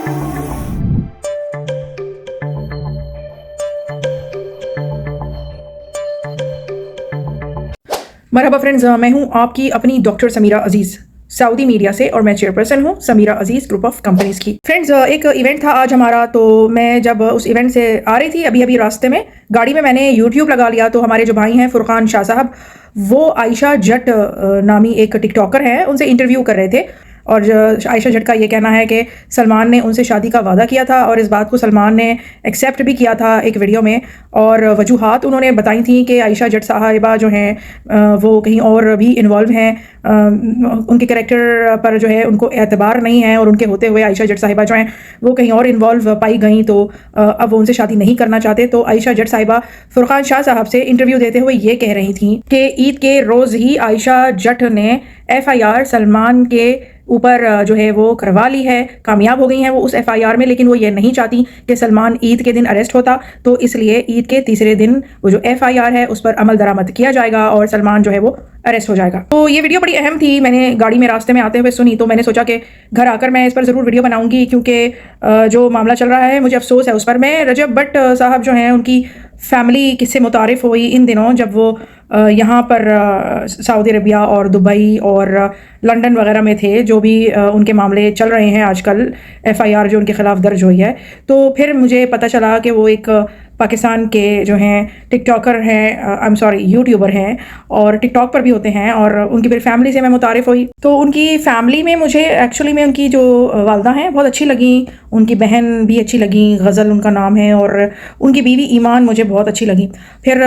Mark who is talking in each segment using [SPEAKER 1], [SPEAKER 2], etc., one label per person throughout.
[SPEAKER 1] मरहबा friends, मैं हूं आपकी अपनी डॉक्टर समीरा अजीज़ सऊदी मीडिया से और मैं चेयरपर्सन हूं समीरा अजीज़ ग्रुप ऑफ कंपनीज़ की। फ्रेंड्स, एक इवेंट था आज हमारा, तो मैं जब उस इवेंट से आ रही थी अभी रास्ते में गाड़ी में मैंने यूट्यूब लगा लिया, तो हमारे जो भाई हैं फुरकान शाह साहब, वो आयशा जट नामी एक टिकटॉकर हैं, उनसे इंटरव्यू कर रहे थे। और आयशा जट का ये कहना है कि सलमान ने उनसे शादी का वादा किया था और इस बात को सलमान ने एक्सेप्ट भी किया था एक वीडियो में, और वजूहात उन्होंने बताई थी कि आयशा जट साहिबा जो हैं वो कहीं और भी इन्वॉल्व हैं, उनके कैरेक्टर पर जो है उनको एतबार नहीं है, और उनके होते हुए आयशा जट साहिबा जो हैं वो कहीं और इन्वॉल्व पाई गई, तो अब वो उनसे शादी नहीं करना चाहते। तो आयशा जट साहिबा फुरकान शाह साहब से इंटरव्यू देते हुए ये कह रही थी कि ईद के रोज़ ही आयशा जट ने FIR सलमान के ऊपर जो है वो करवा ली है, कामयाब हो गई हैं वो उस FIR में, लेकिन वो ये नहीं चाहती कि सलमान ईद के दिन अरेस्ट होता, तो इसलिए ईद के तीसरे दिन वो जो FIR है उस पर अमल दरामद किया जाएगा और सलमान जो है वो अरेस्ट हो जाएगा। तो ये वीडियो बड़ी अहम थी, मैंने गाड़ी में रास्ते में आते हुए सुनी, तो मैंने सोचा कि घर आकर मैं इस पर ज़रूर वीडियो बनाऊंगी, क्योंकि जो मामला चल रहा है मुझे अफसोस है उस पर। मैं रजब भट्ट साहब जो हैं उनकी फैमिली किससे मुतारिफ़ हुई इन दिनों जब वो यहाँ पर सऊदी अरबिया और दुबई और लंदन वगैरह में थे, जो भी उनके मामले चल रहे हैं आजकल, FIR जो उनके ख़िलाफ़ दर्ज हुई है। तो फिर मुझे पता चला कि वो एक पाकिस्तान के जो हैं टिकटॉकर हैं, यूट्यूबर हैं, और टिकटॉक पर भी होते हैं, और उनकी फिर फैमिली से मैं मुतारिफ़ हुई। तो उनकी फैमिली में मुझे एक्चुअली में उनकी जो वालदा हैं बहुत अच्छी लगी, उनकी बहन भी अच्छी लगी, गज़ल उनका नाम है, और उनकी बीवी ईमान मुझे बहुत अच्छी लगी। फिर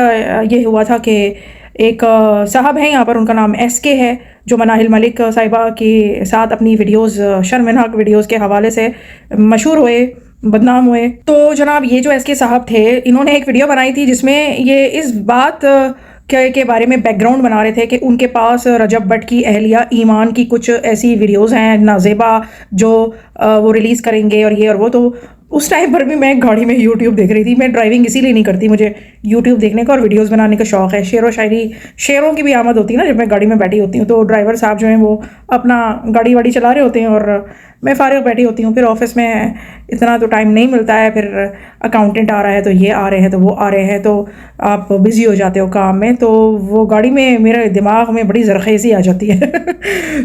[SPEAKER 1] ये हुआ था कि एक साहब हैं यहाँ पर, उनका नाम SK है, जो मनाहिल मलिक साहिबा के साथ अपनी वीडियोस, शर्मनाक वीडियोस के हवाले से मशहूर हुए, बदनाम हुए। तो जनाब ये जो SK साहब थे, इन्होंने एक वीडियो बनाई थी जिसमें ये इस बात के बारे में बैकग्राउंड बना रहे थे कि उनके पास रजब भट्ट की अहलिया ईमान की कुछ ऐसी वीडियोस हैं नाज़ेबा जो वो रिलीज़ करेंगे और ये और वो। तो उस टाइम पर भी मैं गाड़ी में यूट्यूब देख रही थी। मैं ड्राइविंग इसीलिए नहीं करती, मुझे यूट्यूब देखने का और वीडियोस बनाने का शौक़ है। शेर व शायरी, शेरों की भी आमद होती है ना जब मैं गाड़ी में बैठी होती हूँ, तो ड्राइवर साहब जो हैं वो अपना गाड़ी वाड़ी चला रहे होते हैं और मैं फारिग बैठी होती हूँ। फिर ऑफिस में इतना तो टाइम नहीं मिलता है, फिर अकाउंटेंट आ रहा है तो ये आ रहे हैं तो वो आ रहे हैं, तो आप बिज़ी हो जाते हो काम में, तो वो गाड़ी में मेरे दिमाग में बड़ी ज़रख़ेज़ी आ जाती है।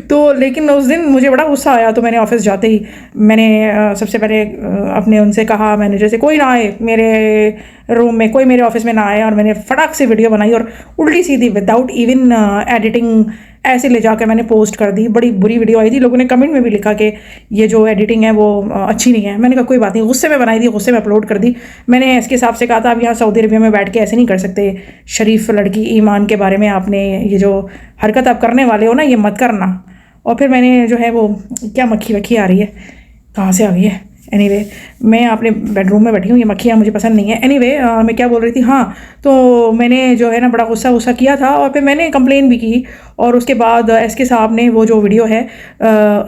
[SPEAKER 1] तो लेकिन उस दिन मुझे बड़ा गुस्सा आया, तो मैंने ऑफिस जाते ही मैंने सबसे पहले अपने उनसे कहा, मैनेजर से, कोई ना आए मेरे रूम में, कोई मेरे ऑफिस में ना आए, और मैंने फटाक से वीडियो बनाई और उल्टी सीधी विदाउट इवन एडिटिंग ऐसे ले जाकर मैंने पोस्ट कर दी। बड़ी बुरी वीडियो आई थी, लोगों ने कमेंट में भी लिखा कि ये जो एडिटिंग है वो अच्छी नहीं है। मैंने कहा कोई बात नहीं, गुस्से में बनाई थी, गुस्से में अपलोड कर दी। मैंने इसके हिसाब से कहा था अब यहाँ सऊदी अरबिया में बैठ के ऐसे नहीं कर सकते, शरीफ लड़की ईमान के बारे में आपने ये जो हरकत आप करने वाले हो ना, ये मत करना। और फिर मैंने जो है वो, क्या मक्खी वक्खी आ रही है, कहाँ से आ गई है, एनीवे मैं अपने बेडरूम में बैठी हूँ, ये मक्खियाँ मुझे पसंद नहीं है। एनीवे मैं क्या बोल रही थी, हाँ, तो मैंने जो है ना बड़ा गुस्सा किया था, और फिर मैंने कंप्लेन भी की, और उसके बाद SK साहब ने वो जो वीडियो है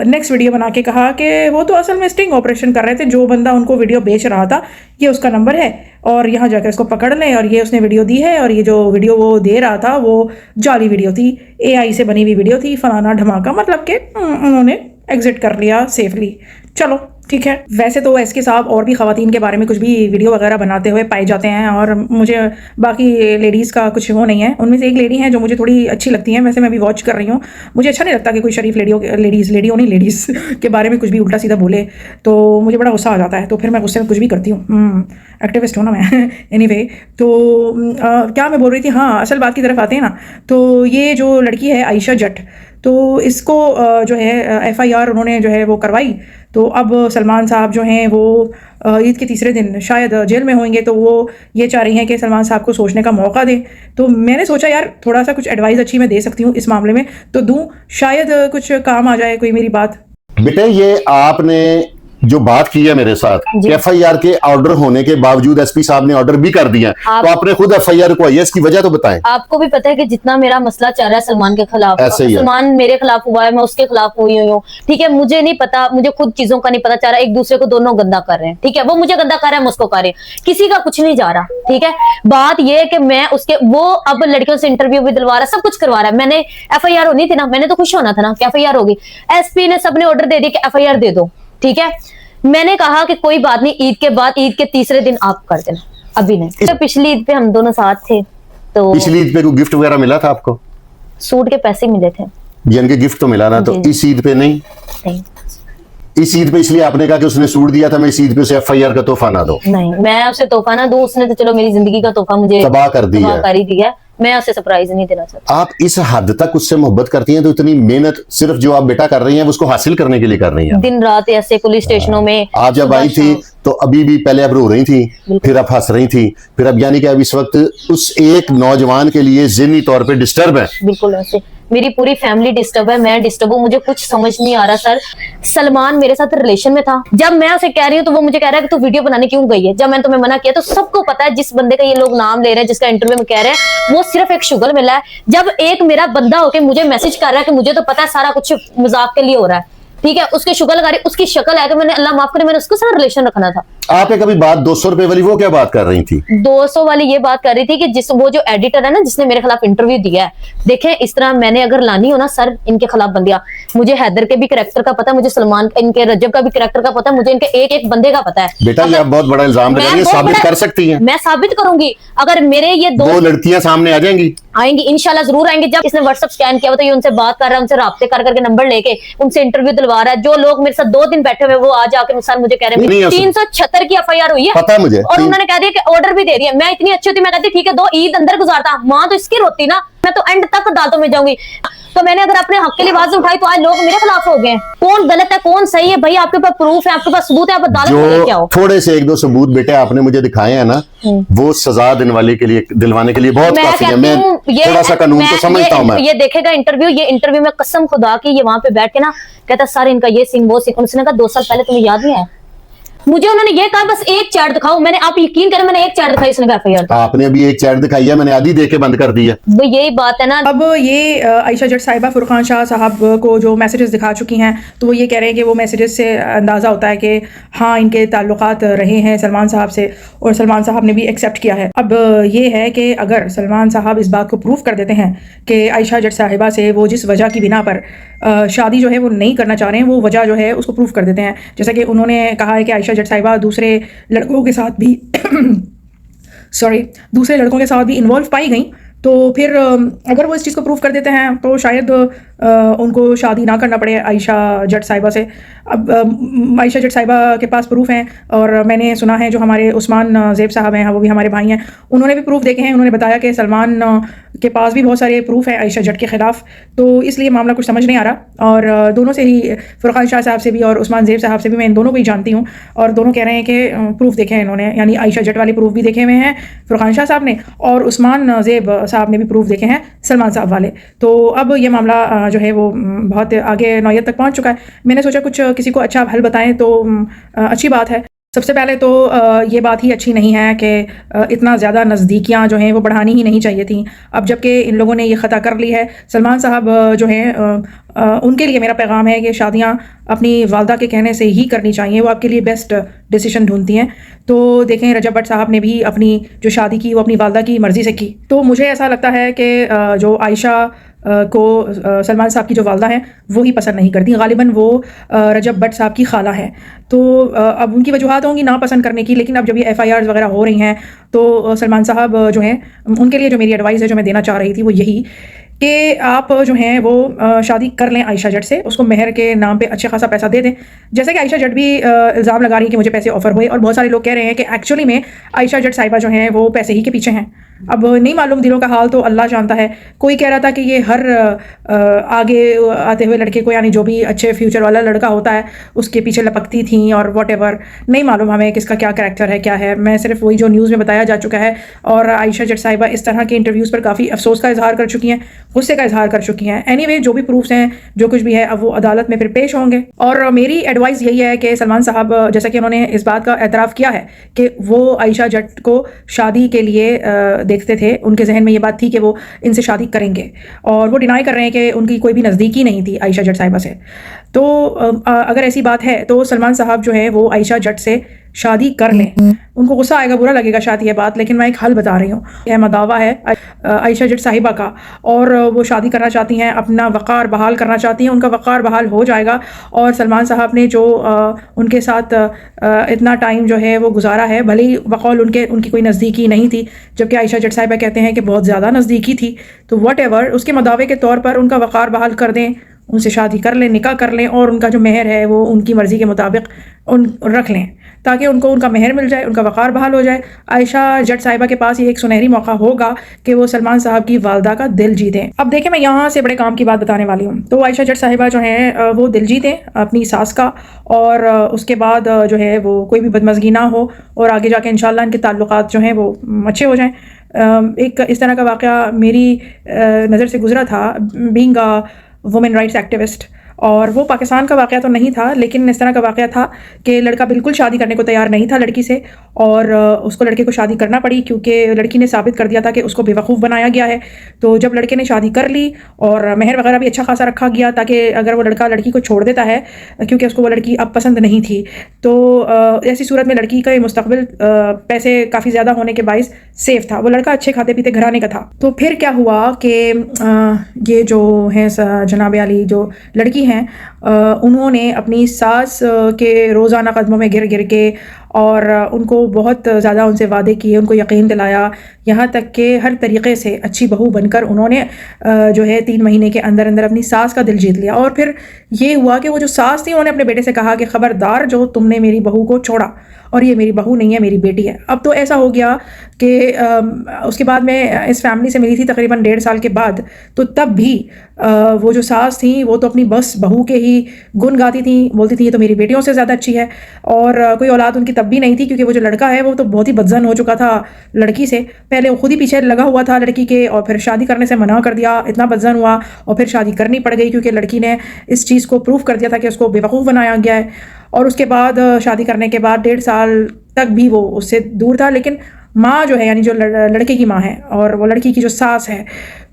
[SPEAKER 1] नेक्स्ट वीडियो बना के कहा कि वो तो असल में स्टिंग ऑपरेशन कर रहे थे, जो बंदा उनको वीडियो बेच रहा था ये उसका नंबर है और यहाँ जाकर इसको पकड़ लें, और ये उसने वीडियो दी है, और ये जो वीडियो वो दे रहा था वो जाली वीडियो थी, AI से बनी हुई वीडियो थी, फलाना धमाका, मतलब कि उन्होंने एग्जिट कर लिया सेफली। चलो ठीक है। वैसे तो SK साहब और भी ख़वातीन के बारे में कुछ भी वीडियो वगैरह बनाते हुए पाए जाते हैं, और मुझे बाकी लेडीज़ का कुछ वो नहीं है। उनमें से एक लेडी हैं जो मुझे थोड़ी अच्छी लगती हैं, वैसे मैं भी वॉच कर रही हूँ। मुझे अच्छा नहीं लगता कि कोई शरीफ लेडीज़ के बारे में कुछ भी उल्टा सीधा बोले, तो मुझे बड़ा गुस्सा आ जाता है, तो फिर मैं गुस्से में कुछ भी करती हूँ। एक्टिविस्ट हूँ ना मैं। एनीवे, तो क्या मैं बोल रही थी, हाँ, असल बात की तरफ आते हैं ना। तो ये जो लड़की है आयशा जट, तो इसको जो है FIR उन्होंने जो है वो करवाई, तो अब सलमान साहब जो हैं वो ईद के तीसरे दिन शायद जेल में होंगे, तो वो ये चाह रही हैं कि सलमान साहब को सोचने का मौका दें। तो मैंने सोचा यार थोड़ा सा कुछ एडवाइस अच्छी मैं दे सकती हूँ इस मामले में, तो दूँ, शायद कुछ काम आ जाए कोई मेरी बात।
[SPEAKER 2] बेटे, ये आपने जो बात की है मेरे साथ, FIR के ऑर्डर होने के बावजूद SP साहब ने ऑर्डर भी कर दिया, तो आपने खुद FIR को इसकी वजह तो बताएं।
[SPEAKER 3] आपको भी पता है कि जितना मेरा मसला चल रहा है सलमान के खिलाफ, सलमान मेरे खिलाफ हुआ है, मैं उसके खिलाफ हुई हूँ, ठीक है। मुझे नहीं पता, मुझे खुद चीजों का नहीं पता चल रहा, एक दूसरे को दोनों गंदा कर रहे हैं, ठीक है। वो मुझे गंदा कर रहा है, मैं उसको कर रही हूँ, किसी का कुछ नहीं जा रहा, ठीक है। बात यह है कि मैं उसके, वो अब लड़कियों से इंटरव्यू भी दिलवा रहा है, सब कुछ करवा रहा है। मैंने FIR होनी थी ना, मैंने तो खुश होना था ना कि FIR होगी। SP ने सबने ऑर्डर दे दिया कि FIR दे दो, ठीक है। मैंने कहा कि कोई बात नहीं, ईद के बाद, ईद के तीसरे दिन आप कर देना, अभी नहीं। तो पिछली ईद पे हम दोनों साथ थे, तो
[SPEAKER 2] पिछली ईद पे कोई गिफ्ट वगैरह मिला था आपको?
[SPEAKER 3] सूट के पैसे मिले थे।
[SPEAKER 2] यानी कि गिफ्ट तो मिला ना, तो
[SPEAKER 3] जी।
[SPEAKER 2] इस ईद पे नहीं?
[SPEAKER 3] नहीं
[SPEAKER 2] इस ईद पे इसलिए आपने कहा कि उसने सूट दिया था, मैं इस ईद पे उसे FIR का तोहफा ना दो?
[SPEAKER 3] नहीं, मैं उसे तोहफा ना दूं, उसने तो चलो मेरी जिंदगी का तोहफा मुझे
[SPEAKER 2] तबाह कर दिया है।
[SPEAKER 3] कर ही दिया है। मैं उसे सरप्राइज नहीं देना चाहती।
[SPEAKER 2] आप इस हद तक उससे मोहब्बत करती हैं, तो इतनी मेहनत सिर्फ जो आप बेटा कर रही हैं, वो उसको हासिल करने के लिए कर रही हैं।
[SPEAKER 3] दिन रात ऐसे पुलिस स्टेशनों में।
[SPEAKER 2] आप जब
[SPEAKER 3] सुबह
[SPEAKER 2] आई थी
[SPEAKER 3] शाम।
[SPEAKER 2] तो अभी भी पहले आप रो रही थी, फिर आप हंस रही थी, फिर अब यानी कि अब इस वक्त उस एक नौजवान के लिए ज़हनी तौर पे डिस्टर्ब है।
[SPEAKER 3] बिल्कुल ऐसे मेरी पूरी फैमिली डिस्टर्ब है, मैं डिस्टर्ब हूँ, मुझे कुछ समझ नहीं आ रहा सर। सलमान मेरे साथ रिलेशन में था, जब मैं उसे कह रही हूँ तो वो मुझे कह रहा है कि तू वीडियो बनाने क्यों गई है। जब मैंने तुम्हें मना किया तो सबको पता है, जिस बंदे का ये लोग नाम ले रहे हैं, जिसका इंटरव्यू में कह रहे हैं, वो सिर्फ एक शुगल मिला है। जब एक मेरा बंदा होके मुझे मैसेज कर रहा है कि मुझे तो पता है सारा कुछ मजाक के लिए हो रहा है, ठीक है, उसके शुगल लगा रही, उसकी शक्ल है कि मैंने, अल्लाह माफ करे, मैंने उसके साथ रिलेशन रखना था।
[SPEAKER 2] आपने कभी बात 200 रुपए वाली वो क्या बात कर रही थी?
[SPEAKER 3] 200 वाली ये बात कर रही थी कि जिस वो जो एडिटर है ना, जिसने मेरे खिलाफ इंटरव्यू दिया है, देखें इस तरह मैंने अगर लानी हो ना सर इनके खिलाफ बंदियां, मुझे हैदर के भी कैरेक्टर का पता है, मुझे सलमान इनके रजब का भी कैरेक्टर का पता है, मुझे इनके एक एक बंदे का पता है।
[SPEAKER 2] बेटा ये आप बहुत बड़ा इल्जाम लगा रही हैं, साबित कर सकती हैं?
[SPEAKER 3] मैं साबित करूंगी, अगर मेरे ये
[SPEAKER 2] दो लड़कियां सामने आ जाएंगी,
[SPEAKER 3] आएंगी इंशाल्लाह जरूर आएंगे। जब इसने व्हाट्सएप स्कैन किया हुआ तो ये उनसे बात कर रहा है, उनसे राब्ते कर करके नंबर लेके उनसे इंटरव्यू दिलवा रहा है। जो लोग मेरे साथ 2 दिन बैठे हुए वो आज आके सर मुझे कह रहे हैं 376 की FIR हुई है,
[SPEAKER 2] पता है मुझे,
[SPEAKER 3] और उन्होंने कह दिया कि ऑर्डर भी दे दिया। मैं इतनी अच्छी होती, मैं कहती ठीक है 2 ईद अंदर गुजारता, माँ तो इसकी रोती ना, मैं तो एंड तक अदालतों में जाऊंगी। तो मैंने अगर अपने हक के लिए आवाज उठाई तो आज लोग मेरे खिलाफ हो गए। कौन गलत है कौन सही है भाई, आपके पास प्रूफ है, आपके पास सबूत है, आप अदालत में लेके आओ।
[SPEAKER 2] थोड़े से 1-2 सबूत बेटे आपने मुझे दिखाए हैं ना, वो सजा दिलवाने के लिए बहुत काफी है। मैं थोड़ा सा कानून तो समझता हूँ। मैं
[SPEAKER 3] ये देखेगा इंटरव्यू, ये इंटरव्यू में कसम खुदा की ये वहां पे बैठ के ना कहता सर इनका ये सिंह वो सिंह, उसने कहा 2 साल पहले तुम्हें याद नहीं है, मुझे उन्होंने ये कहा बस एक चैट दिखाओ, मैंने, आप यकीन करें मैंने एक चैट दिखाई, उसने कहा FIR।
[SPEAKER 2] आपने अभी एक चैट दिखाई है, मैंने आधी दे के बंद कर दी है।
[SPEAKER 3] वो यही बात है ना।
[SPEAKER 1] अब ये आयशा जट साहिबा फुरकान शाह साहब को जो मैसेजेस दिखा चुकी हैं, तो वो ये कह रहे हैं कि वो मैसेजेस से अंदाज़ा होता है कि हाँ इनके ताल्लुकात रहे हैं सलमान साहब से, और सलमान साहब ने भी एक्सेप्ट किया है। अब ये है कि अगर सलमान साहब इस बात को प्रूव कर देते हैं कि आयशा जट साहिबा से वो जिस वजह की बिना पर शादी जो है वो नहीं करना चाह रहे हैं, वो वजह जो है उसको प्रूव कर देते हैं। जैसा कि उन्होंने कहा है कि आयशा जट साहिबा दूसरे लड़कों के साथ भी दूसरे लड़कों के साथ भी इन्वॉल्व पाई गई, तो फिर अगर वो इस चीज़ को प्रूव कर देते हैं तो शायद उनको शादी ना करना पड़े आयशा जट साहिबा से। अब आयशा जट साहिबा के पास प्रूफ हैं, और मैंने सुना है जो हमारे उस्मान ज़ेब साहब हैं, वो भी हमारे भाई हैं, उन्होंने भी प्रूफ देखे हैं। उन्होंने बताया कि सलमान के पास भी बहुत सारे प्रूफ हैं आयशा जट के ख़िलाफ़, तो इसलिए मामला कुछ समझ नहीं आ रहा। और दोनों से ही, फुरकान शाह साहब से भी और उस्मान ज़ेब साहब से भी, मैं इन दोनों को ही जानती हूँ, और दोनों कह रहे हैं कि प्रूफ देखे हैं इन्होंने, यानी आयशा जट वाले प्रूफ भी देखे हुए हैं फुरकान शाह साहब ने, और उस्मान ज़ेब साहब ने भी प्रूफ देखे हैं सलमान साहब वाले। तो अब ये मामला जो है वो बहुत आगे नौयत तक पहुंच चुका है। मैंने सोचा कुछ किसी को अच्छा हल बताएं तो अच्छी बात है। सबसे पहले तो ये बात ही अच्छी नहीं है कि इतना ज़्यादा नज़दीकियाँ जो हैं वो बढ़ानी ही नहीं चाहिए थी। अब जबकि इन लोगों ने ये ख़ता कर ली है, सलमान साहब जो हैं उनके लिए मेरा पैगाम है कि शादियाँ अपनी वालदा के कहने से ही करनी चाहिए, वो आपके लिए बेस्ट डिसीजन ढूंढती हैं। तो देखें रजब भट्ट साहब ने भी अपनी जो शादी की वो अपनी वालदा की मर्ज़ी से की। तो मुझे ऐसा लगता है कि जो आयशा को सलमान साहब की जो वालदा हैं वो ही पसंद नहीं करती, गालिबन वो रजब भट्ट साहब की खाला है। तो अब उनकी वजूहत होंगी ना पसंद करने की, लेकिन अब जब ये FIRs वगैरह हो रही हैं तो सलमान साहब जो हैं उनके लिए जो मेरी एडवाइस है जो मैं देना चाह रही थी वो यही कि आप जो हैं वो शादी कर लें आयशा जट से, उसको मेहर के नाम पे अच्छे खासा पैसा दे दें। जैसे कि आयशा जट भी इल्ज़ाम लगा रही है कि मुझे पैसे ऑफर हुए, और बहुत सारे लोग कह रहे हैं कि एक्चुअली में आयशा जट साहिबा जो हैं वो पैसे ही के पीछे हैं। अब नहीं मालूम, दिलों का हाल तो अल्लाह जानता है। कोई कह रहा था कि ये हर आगे आते हुए लड़के को, यानी जो भी अच्छे फ्यूचर वाला लड़का होता है उसके पीछे लपकती थी, और वॉटेवर, नहीं मालूम हमें किसका क्या करैक्टर है क्या है। मैं सिर्फ वही जो न्यूज़ में बताया जा चुका है। और आयशा जट साहिबा इस तरह के इंटरव्यूज़ पर काफ़ी अफसोस का इजहार कर चुकी हैं, गुस्से का इजहार कर चुकी हैं। एनीवे जो भी प्रूफ्स हैं, जो कुछ भी है, अब वो अदालत में फिर पेश होंगे। और मेरी एडवाइस यही है कि सलमान साहब, जैसा कि उन्होंने इस बात का एतराफ़ किया है कि वो आयशा जट को शादी के लिए देखते थे, उनके जहन में ये बात थी कि वो इनसे शादी करेंगे, और वो डिनाई कर रहे हैं कि उनकी कोई भी नज़दीकी नहीं थी आयशा जट साहिबा से। तो अगर ऐसी बात है तो सलमान साहब जो है वो आयशा जट से शादी कर लें। उनको गुस्सा आएगा, बुरा लगेगा शायद ये बात, लेकिन मैं एक हल बता रही हूँ। यह मदावा है आयशा जट साहिबा का, और वो शादी करना चाहती हैं, अपना वक़ार बहाल करना चाहती हैं। उनका वक़ार बहाल हो जाएगा, और सलमान साहब ने जो उनके साथ इतना टाइम जो है वो गुजारा है, भले ही बकौल उनकी कोई नज़दीकी नहीं थी, जबकि आयशा जट साहिबा कहते हैं कि बहुत ज़्यादा नज़दीकी थी, तो वट एवर, उसके मदावे के तौर पर उनका वक़ार बहाल कर दें, उनसे शादी कर लें, निकाह कर लें, और उनका जो मेहर है वो उनकी मर्ज़ी के मुताबिक रख लें, ताकि उनको उनका मेहर मिल जाए, उनका वक़ार बहाल हो जाए। आयशा जट साहिबा के पास ये एक सुनहरी मौका होगा कि वो सलमान साहब की वालदा का दिल जीतें। अब देखें, मैं यहाँ से बड़े काम की बात बताने वाली हूँ। तो आयशा जट साहिबा जो हैं वो दिल जीतें अपनी सास का, और उसके बाद जो है वो कोई भी बदमज़गी ना हो, और आगे जाके इंशाल्लाह इनके ताल्लुकात जो हैं वो अच्छे हो जाएँ। एक इस तरह का वाक़या मेरी नज़र से गुजरा था, being a women rights activist, और वो पाकिस्तान का वाक़या तो नहीं था, लेकिन इस तरह का वाक़या था कि लड़का बिल्कुल शादी करने को तैयार नहीं था लड़की से, और उसको लड़के को शादी करना पड़ी, क्योंकि लड़की ने साबित कर दिया था कि उसको बेवकूफ़ बनाया गया है। तो जब लड़के ने शादी कर ली, और मेहर वगैरह भी अच्छा खासा रखा गया, ताकि अगर वो लड़का लड़की को छोड़ देता है, क्योंकि उसको वो लड़की अब पसंद नहीं थी, तो ऐसी सूरत में लड़की का मुस्तकबिल पैसे काफ़ी ज़्यादा होने के बाइस सेफ था। वो लड़का अच्छे खाते पीते घराने का था। तो फिर क्या हुआ कि ये जो है जनाब अली जो लड़की हैं, उन्होंने अपनी सास के रोज़ाना कदमों में गिर गिर के, और उनको बहुत ज़्यादा उनसे वादे किए, उनको यकीन दिलाया, यहाँ तक कि हर तरीक़े से अच्छी बहू बनकर उन्होंने जो है 3 महीने के अंदर अंदर अपनी सास का दिल जीत लिया। और फिर ये हुआ कि वो जो सास थी, उन्होंने अपने बेटे से कहा कि ख़बरदार जो तुमने मेरी बहू को छोड़ा, और ये मेरी बहू नहीं है, मेरी बेटी है। अब तो ऐसा हो गया कि उसके बाद मैं इस फैमिली से मिली थी तकरीबन 1.5 साल के बाद, तो तब भी वो जो सास थी वो तो अपनी बस बहू के ही गुण गाती थी, बोलती थी ये तो मेरी बेटियों से ज़्यादा अच्छी है, और कोई औलाद उनकी तब भी नहीं थी, क्योंकि वो जो लड़का है वो तो बहुत ही बदजन हो चुका था लड़की से। पहले वो खुद ही पीछे लगा हुआ था लड़की के, और फिर शादी करने से मना कर दिया, इतना बदजन हुआ, और फिर शादी करनी पड़ गई, क्योंकि लड़की ने इस चीज़ को प्रूव कर दिया था कि उसको बेवकूफ़ बनाया गया है। और उसके बाद शादी करने के बाद 1.5 साल तक भी वो उससे दूर था, लेकिन माँ जो है, यानी जो लड़के की माँ है और वो लड़की की जो सास है,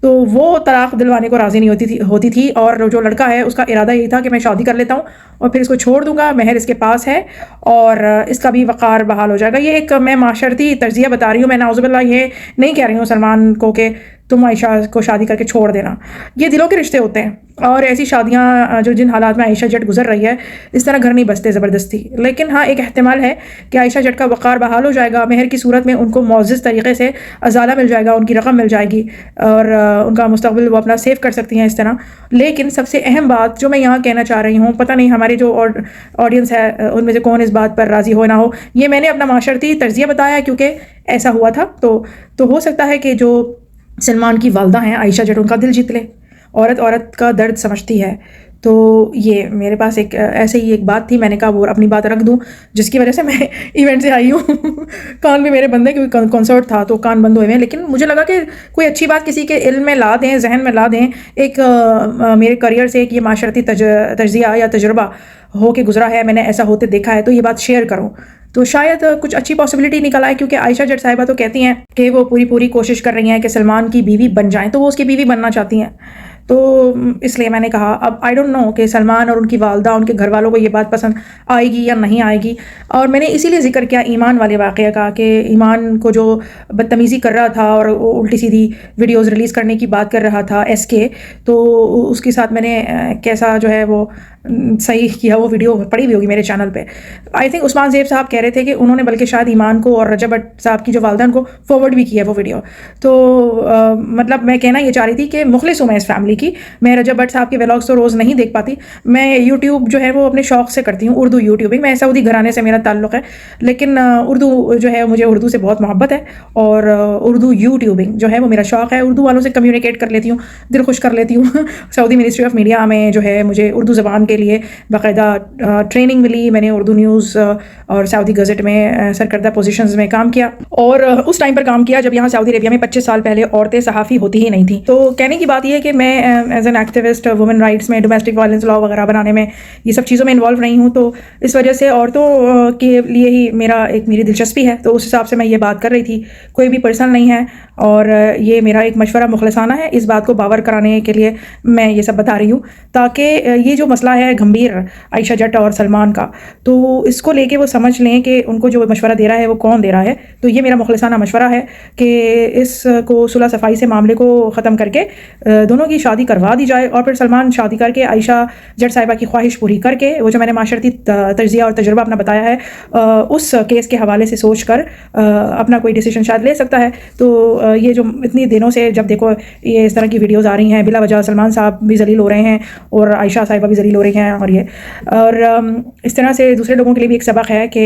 [SPEAKER 1] तो वो तलाक दिलवाने को राज़ी नहीं होती थी, और जो लड़का है उसका इरादा यही था कि मैं शादी कर लेता हूँ और फिर इसको छोड़ दूंगा, मेहर इसके पास है और इसका भी वक़ार बहाल हो जाएगा। ये एक मैं माशरती तर्जिया बता रही हूँ, मैं नाउज़ुबिल्लाह ये नहीं कह रही हूँ सलमान को कि तुम आयशा को शादी करके छोड़ देना। ये दिलों के रिश्ते होते हैं, और ऐसी शादियाँ जो जिन हालात में आयशा जट गुजर रही है, इस तरह घर नहीं बसते ज़बरदस्ती। लेकिन हाँ, एक एहतिमाल है कि आयशा जट का वक़ार बहाल हो जाएगा, मेहर की सूरत में उनको मुअज़्ज़ज़ तरीक़े से अज़ाला मिल जाएगा, उनकी रकम मिल जाएगी, और उनका मुस्तक़बिल वो अपना सेव कर सकती हैं इस तरह। लेकिन सबसे अहम बात जो मैं यहाँ कहना चाह रही हूँ, पता नहीं हमारे जो ऑडियंस है उनमें से कौन इस बात पर राज़ी हो ना हो, ये मैंने अपना माशरती तर्जिया बताया क्योंकि ऐसा हुआ था। तो हो सकता है कि जो सलमान की वालदा हैं आयशा जट, उनका दिल जीत ले। औरत का दर्द समझती है। तो ये मेरे पास एक ऐसे ही एक बात थी, मैंने कहा वो अपनी बात रख दूं, जिसकी वजह से मैं इवेंट से आई हूँ। कान भी मेरे बंद है क्योंकि कॉन्सर्ट था तो कान बंद हुए हैं, लेकिन मुझे लगा कि कोई अच्छी बात किसी के इल्म में ला दें, जहन में ला दें। एक मेरे करियर से एक ये माशरती तजिया या तजुर्बा हो के गुजरा है, मैंने ऐसा होते देखा है, तो ये बात शेयर करूँ तो शायद कुछ अच्छी पॉसिबिलिटी निकल आए। क्योंकि आयशा जट साहिबा तो कहती हैं कि वो पूरी कोशिश कर रही हैं कि सलमान की बीवी बन जाएं, तो वो उसकी बीवी बनना चाहती हैं। तो इसलिए मैंने कहा, अब आई डोंट नो कि सलमान और उनकी वालदा, उनके घर वालों को ये बात पसंद आएगी या नहीं आएगी। और मैंने इसीलिए जिक्र किया ईमान वाले वाक़या का, कि ईमान को जो बदतमीज़ी कर रहा था और उल्टी सीधी वीडियोज़ रिलीज़ करने की बात कर रहा था SK, तो उसके साथ मैंने कैसा जो है वो सही किया। वो वीडियो पड़ी हुई होगी मेरे चैनल पे। आई थिंक उस्मान ज़ेब साहब कह रहे थे कि उन्होंने बल्कि शायद ईमान को और रजब भट्ट साहब की जो वालदा उनको फॉरवर्ड भी किया वो वीडियो। तो मतलब मैं कहना ये चाह रही थी कि मुखलिस हूँ मैं इस फैमिली की। मैं रजब भट्ट साहब के व्लॉग्स तो रोज़ नहीं देख पाती, मैं यूट्यूब जो है वो अपने शौक़ से करती हूँ, उर्दू यूट्यूबिंग। मैं सऊदी घराने से मेरा ताल्लुक़ है, लेकिन उर्दू जो है, मुझे उर्दू से बहुत मोहब्बत है, और उर्दू यूट्यूबिंग जो है वो मेरा शौक़ है। उर्दू वालों से कम्युनिकेट कर लेती हूँ, दिल खुश कर लेती हूँ। सऊदी मिनिस्ट्री ऑफ मीडिया में जो है मुझे उर्दू ज़बान के लिए बाकायदा ट्रेनिंग मिली। मैंने उर्दू न्यूज़ और सऊदी गज़ट में सरकर्दा पोजीशंस में काम किया, और उस टाइम पर काम किया जब यहाँ सऊदी अरेबिया में 25 साल पहले औरतें सहाफ़ी होती ही नहीं थी। तो कहने की बात यह है कि मैं as an activist women rights में, डोमेस्टिक वायलेंस लॉ वगैरह बनाने में, ये सब चीज़ों में इन्वॉल्व रही हूँ। तो इस वजह से औरतों के लिए ही मेरी दिलचस्पी है, तो उस हिसाब से मैं ये बात कर रही थी। कोई भी पर्सनल नहीं है, और ये मेरा एक मशवरा मुखलसाना है। इस बात को बावर कराने के लिए मैं ये सब बता रही हूँ, ताकि ये जो मसला है गंभीर आयशा जट और सलमान का, तो इसको लेके वो समझ लें कि उनको जो मशवरा दे रहा है वो कौन दे रहा है। तो ये मेरा मुखलिसाना मशवरा है कि इसको सुलह सफाई से मामले को ख़त्म करके दोनों की शादी करवा दी जाए, और फिर सलमान शादी करके आयशा जट साहिबा की ख्वाहिश पूरी करके, वो जो मैंने माशरती तजिया और तजुर्बा अपना बताया है, उस केस के हवाले से सोच कर अपना कोई डिसीजन शायद ले सकता है। तो ये जो इतनी दिनों से जब देखो ये इस तरह की वीडियोस आ रही हैं, बिला वजह सलमान साहब भी जलील हो रहे हैं और आयशा साहिबा भी जलील हो रही हैं, और इस तरह से दूसरे लोगों के लिए भी एक सबक है कि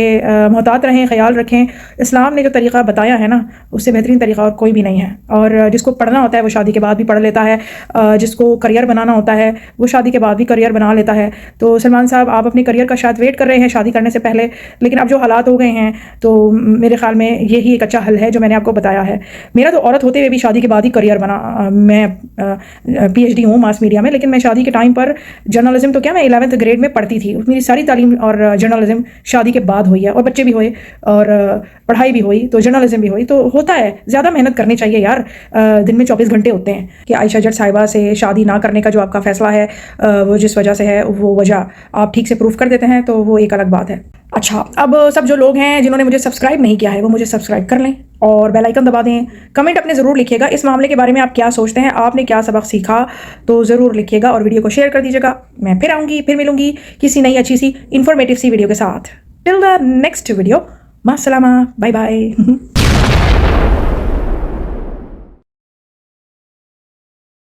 [SPEAKER 1] मोहतात रहें, ख्याल रखें। इस्लाम ने जो तरीक़ा बताया है ना, उससे बेहतरीन तरीक़ा और कोई भी नहीं है। और जिसको पढ़ना होता है वो शादी के बाद भी पढ़ लेता है, जिसको करियर बनाना होता है वो शादी के बाद भी करियर बना लेता है। तो सलमान साहब, आप अपने करियर का शायद वेट कर रहे हैं शादी करने से पहले, लेकिन अब जो हालात हो गए हैं तो मेरे ख्याल में यही एक अच्छा हल है जो मैंने आपको बताया है। मेरा तो औरत होते हुए भी शादी के बाद ही करियर बना। मैं PhD हूँ मास मीडिया में, लेकिन मैं शादी के टाइम पर जर्नलिज्म तो क्या, मैं 11th ग्रेड में पढ़ती थी। मेरी सारी तालीम और जर्नलिज्म शादी के बाद हुई है, और बच्चे भी हुए और पढ़ाई भी हुई, तो जर्नलिज्म भी हुई। तो होता है, ज़्यादा मेहनत करनी चाहिए यार। दिन में 24 घंटे होते हैं। कि आयशा जट साहिबा से शादी ना करने का जो आपका फैसला है, वो जिस वजह से है, वो वजह आप ठीक से प्रूफ कर देते हैं तो वो एक अलग बात है। अच्छा, अब सब जो लोग हैं जिन्होंने मुझे सब्सक्राइब नहीं किया है वो मुझे सब्सक्राइब कर लें और बेल आइकन दबा दें। कमेंट अपने ज़रूर लिखिएगा इस मामले के बारे में, आप क्या सोचते हैं, आपने क्या सबक सीखा, तो ज़रूर लिखिएगा और वीडियो को शेयर कर दीजिएगा। मैं फिर आऊँगी, फिर मिलूंगी किसी नई अच्छी सी इन्फॉर्मेटिव सी वीडियो के साथ। टिल द नेक्स्ट वीडियो, मास्सलामा, बाय बाय।